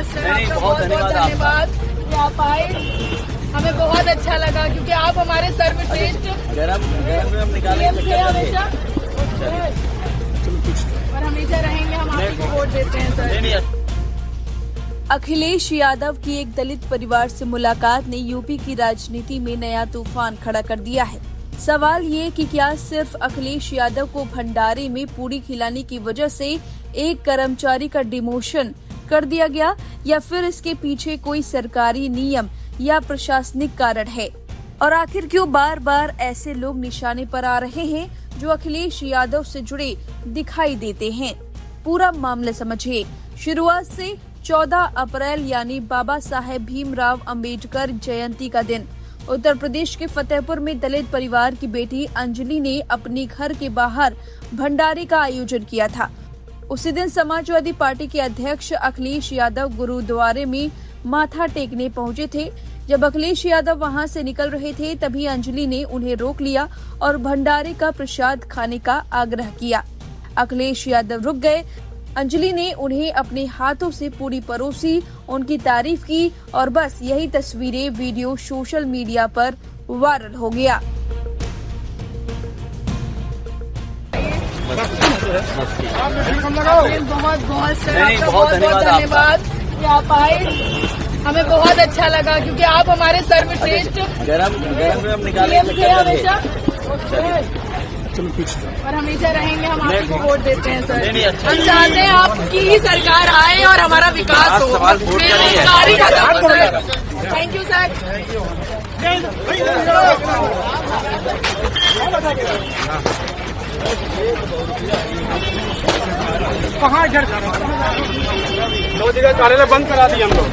Sir, आपका बहुत बहुत धन्यवाद कि आप आए। हमें बहुत अच्छा लगा क्योंकि आप हमारे सर्वश्रेष्ठ गरम में हम निकालेंगे थे हमेशा और हमेशा रहेंगे। हम आपको वोट देते हैं सर। अखिलेश यादव की एक दलित परिवार से मुलाकात ने यूपी की राजनीति में नया तूफान खड़ा कर दिया है। सवाल ये कि क्या सिर्फ अखिलेश यादव को भंडारे में पूरी खिलाने की वजह से एक कर्मचारी का डिमोशन कर दिया गया या फिर इसके पीछे कोई सरकारी नियम या प्रशासनिक कारण है, और आखिर क्यों बार बार ऐसे लोग निशाने पर आ रहे हैं जो अखिलेश यादव से जुड़े दिखाई देते हैं। पूरा मामला समझिए। शुरुआत से 14 अप्रैल यानी बाबा साहेब भीमराव अंबेडकर जयंती का दिन उत्तर प्रदेश के फतेहपुर में दलित परिवार की बेटी अंजलि ने अपने घर के बाहर भंडारे का आयोजन किया था। उसी दिन समाजवादी पार्टी के अध्यक्ष अखिलेश यादव गुरुद्वारे में माथा टेकने पहुंचे थे। जब अखिलेश यादव वहां से निकल रहे थे तभी अंजलि ने उन्हें रोक लिया और भंडारे का प्रसाद खाने का आग्रह किया। अखिलेश यादव रुक गए। अंजलि ने उन्हें अपने हाथों से पूरी परोसी, उनकी तारीफ की और बस यही तस्वीरें वीडियो सोशल मीडिया पर वायरल हो गया। बहुत बहुत सर, आपका बहुत बहुत धन्यवाद कि आप आए। हमें बहुत अच्छा लगा क्योंकि आप हमारे सर्वश्रेष्ठ गरम में हम निकालेंगे थे हमेशा और हमेशा रहेंगे। हम आपको वोट देते हैं सर। हम चाहते हैं आपकी ही सरकार आए और हमारा विकास हो, बेरोजगारी खत्म हो सर। Thank you sir. कहाँ घर दो जगह कार्यालय बंद करा दिए हम लोग।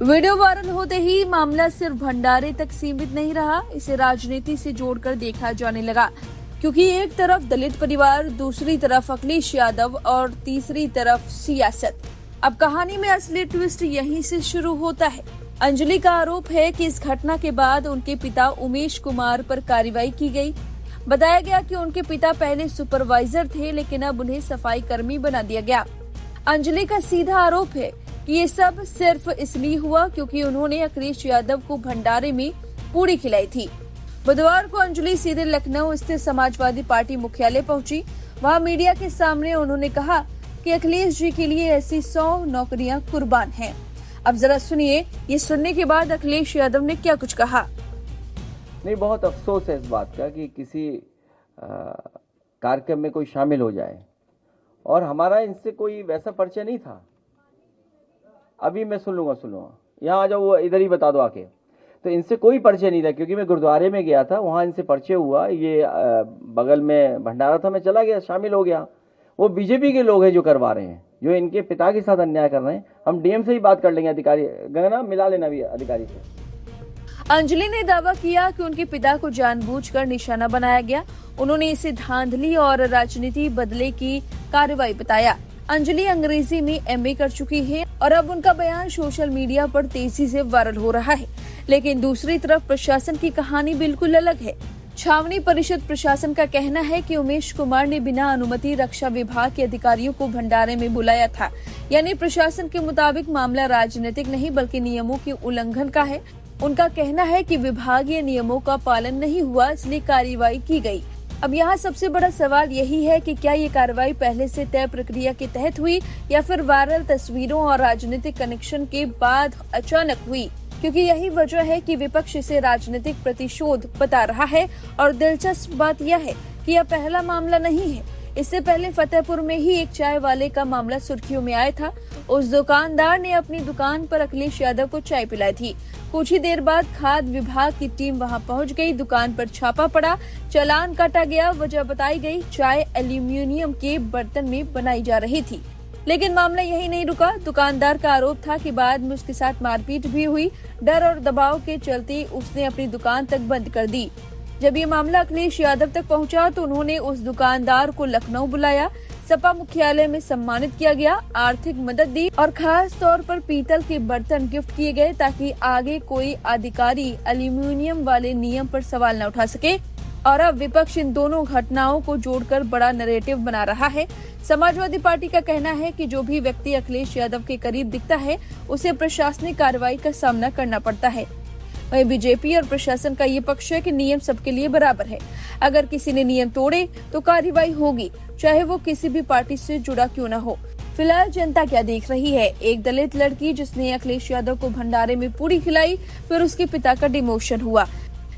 वीडियो वायरल होते ही मामला सिर्फ भंडारे तक सीमित नहीं रहा, इसे राजनीति से जोड़कर देखा जाने लगा, क्योंकि एक तरफ दलित परिवार, दूसरी तरफ अखिलेश यादव और तीसरी तरफ सियासत। अब कहानी में असली ट्विस्ट यहीं से शुरू होता है। अंजलि का आरोप है कि इस घटना के बाद उनके पिता उमेश कुमार पर कार्रवाई की गई। बताया गया कि उनके पिता पहले सुपरवाइजर थे लेकिन अब उन्हें सफाई कर्मी बना दिया गया। अंजलि का सीधा आरोप है कि ये सब सिर्फ इसलिए हुआ क्योंकि उन्होंने अखिलेश यादव को भंडारे में पूरी खिलाई थी। बुधवार को अंजलि सीधे लखनऊ स्थित समाजवादी पार्टी मुख्यालय पहुंची। वहां मीडिया के सामने उन्होंने कहा कि अखिलेश जी के लिए ऐसी 100 नौकरियां कुर्बान हैं। अब जरा सुनिए, ये सुनने के बाद अखिलेश यादव ने क्या कुछ कहा। नहीं, बहुत अफसोस है इस बात का कि किसी कार्यक्रम में कोई शामिल हो जाए और हमारा इनसे कोई वैसा परिचय नहीं था। अभी मैं सुन लूँगा, यहाँ आ जाओ, वो इधर ही बता दो आके। तो इनसे कोई परिचय नहीं था क्योंकि मैं गुरुद्वारे में गया था, वहाँ इनसे परिचय हुआ। ये बगल में भंडारा था, मैं चला गया, शामिल हो गया। वो बीजेपी के लोग हैं जो करवा रहे हैं, जो इनके पिता के साथ अन्याय कर रहे हैं। हम डीएम से ही बात कर लेंगे, अधिकारी गंगना मिला लेना भी अधिकारी से। अंजलि ने दावा किया कि उनके पिता को जानबूझकर निशाना बनाया गया। उन्होंने इसे धांधली और राजनीति बदले की कार्रवाई बताया। अंजलि अंग्रेजी में एमए कर चुकी है और अब उनका बयान सोशल मीडिया पर तेजी से वायरल हो रहा है। लेकिन दूसरी तरफ प्रशासन की कहानी बिल्कुल अलग है। छावनी परिषद प्रशासन का कहना है कि उमेश कुमार ने बिना अनुमति रक्षा विभाग के अधिकारियों को भंडारे में बुलाया था। यानी प्रशासन के मुताबिक मामला राजनीतिक नहीं बल्कि नियमों के उल्लंघन का है। उनका कहना है कि विभागीय नियमों का पालन नहीं हुआ, इसलिए कार्रवाई की गई। अब यहाँ सबसे बड़ा सवाल यही है कि क्या ये कार्रवाई पहले से तय प्रक्रिया के तहत हुई या फिर वायरल तस्वीरों और राजनीतिक कनेक्शन के बाद अचानक हुई, क्योंकि यही वजह है कि विपक्ष इसे राजनीतिक प्रतिशोध बता रहा है। और दिलचस्प बात यह है कि यह पहला मामला नहीं है। इससे पहले फतेहपुर में ही एक चाय वाले का मामला सुर्खियों में आया था। उस दुकानदार ने अपनी दुकान पर अखिलेश यादव को चाय पिलाई थी। कुछ ही देर बाद खाद्य विभाग की टीम वहां पहुंच गई। दुकान पर छापा पड़ा, चालान काटा गया। वजह बताई गई, चाय एल्यूमिनियम के बर्तन में बनाई जा रही थी। लेकिन मामला यही नहीं रुका। दुकानदार का आरोप था कि बाद में उसके साथ मारपीट भी हुई। डर और दबाव के चलते उसने अपनी दुकान तक बंद कर दी। जब ये मामला अखिलेश यादव तक पहुंचा तो उन्होंने उस दुकानदार को लखनऊ बुलाया। सपा मुख्यालय में सम्मानित किया गया, आर्थिक मदद दी और खास तौर पर पीतल के बर्तन गिफ्ट किए गए ताकि आगे कोई अधिकारी एल्यूमिनियम वाले नियम पर सवाल न उठा सके। और अब विपक्ष इन दोनों घटनाओं को जोड़कर बड़ा नैरेटिव बना रहा है। समाजवादी पार्टी का कहना है कि जो भी व्यक्ति अखिलेश यादव के करीब दिखता है उसे प्रशासनिक कार्रवाई का सामना करना पड़ता है। वहीं बीजेपी और प्रशासन का ये पक्ष है कि नियम सबके लिए बराबर है। अगर किसी ने नियम तोड़े तो कार्रवाई होगी, चाहे वो किसी भी पार्टी से जुड़ा क्यों न हो। फिलहाल जनता क्या देख रही है? एक दलित लड़की जिसने अखिलेश यादव को भंडारे में पूरी खिलाई, फिर उसके पिता का डिमोशन हुआ।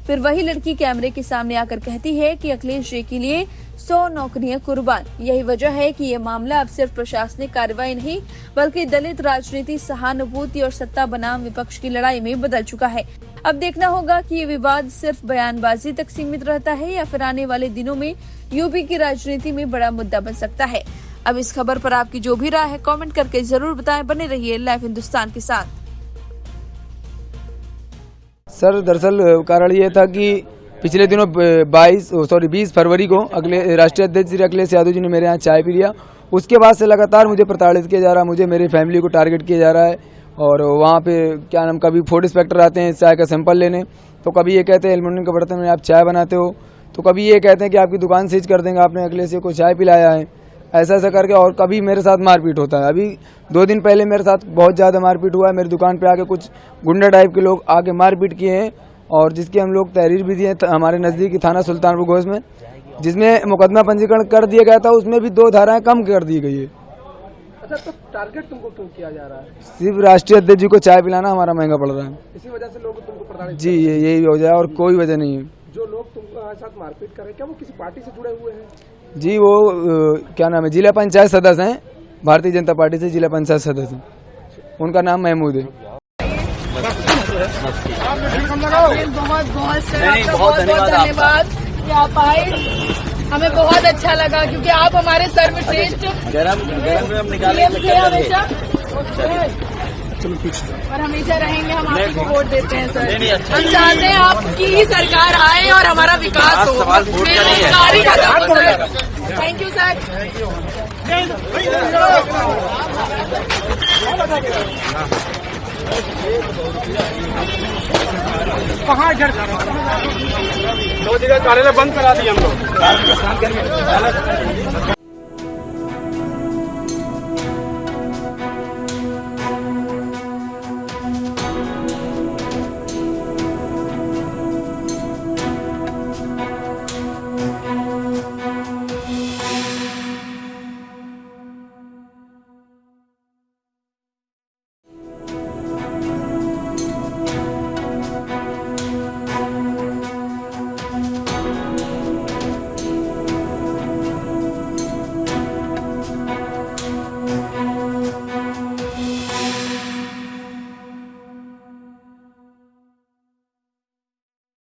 फिर वही लड़की कैमरे के सामने आकर कहती है कि अखिलेश जी के लिए 100 नौकरियां कुर्बान। यही वजह है कि ये मामला अब सिर्फ प्रशासनिक कार्रवाई नहीं बल्कि दलित राजनीति, सहानुभूति और सत्ता बनाम विपक्ष की लड़ाई में बदल चुका है। अब देखना होगा कि ये विवाद सिर्फ बयानबाजी तक सीमित रहता है या फिर आने वाले दिनों में यूपी की राजनीति में बड़ा मुद्दा बन सकता है। अब इस खबर पर आपकी जो भी राय है कमेंट करके जरूर बताएं। बने रहिए लाइव हिंदुस्तान के साथ। सर दरअसल कारण ये था कि पिछले दिनों 20 फरवरी को राष्ट्रीय अध्यक्ष श्री अखिलेश यादव जी ने मेरे यहाँ चाय पी लिया। उसके बाद से लगातार मुझे प्रताड़ित किया जा रहा है, मुझे मेरी फैमिली को टारगेट किया जा रहा है। और वहाँ पे क्या नाम, कभी फूड इंस्पेक्टर आते हैं चाय का सैंपल लेने, तो कभी ये कहते हैं एल्युमिनियम के बर्तन में आप चाय बनाते हो, तो कभी ये कहते हैं कि आपकी दुकान सीज कर देंगे, आपने अखिलेश को चाय पिलाया है, ऐसा ऐसा करके। और कभी मेरे साथ मारपीट होता है। अभी 2 दिन पहले मेरे साथ बहुत ज़्यादा मारपीट हुआ है। मेरी दुकान पे आके कुछ गुंडा टाइप के लोग आके मारपीट किए हैं और जिसकी हम लोग तहरीर भी दिए हमारे नज़दीकी थाना सुल्तानपुर घोष में, जिसमें मुकदमा पंजीकरण कर दिया गया था। उसमें भी 2 धाराएं कम कर दी गई है। अच्छा, तो टारगेट तुमको क्यों किया जा रहा है? सिर्फ राष्ट्रीय अध्यक्ष जी को चाय पिलाना हमारा महंगा पड़ रहा है, इसी वजह से लोग तुमको प्रताड़ित। जी यही वजह है और कोई वजह नहीं है। जो लोग तुमको साथ मारपीट कर रहे हैं, क्या वो किसी पार्टी से जुड़े हुए हैं? जी वो क्या नाम है, जिला पंचायत सदस्य हैं, भारतीय जनता पार्टी से जिला पंचायत सदस्य हैं। उनका नाम महमूद है। बहुत धन्यवाद कि आप आए। हमें बहुत अच्छा लगा क्योंकि आप हमारे सर्वश्रेष्ठ गरम में निकाले हमेशा और हमेशा रहेंगे। हम आपको वोट देते हैं सर। हम चाहते हैं आपकी ही सरकार आए और हमारा विकास हो, बेरोजगारी खत्म हो सर। Thank you sir. कहाँ घर दो जगह कार्यालय बंद करा दिए हम लोग।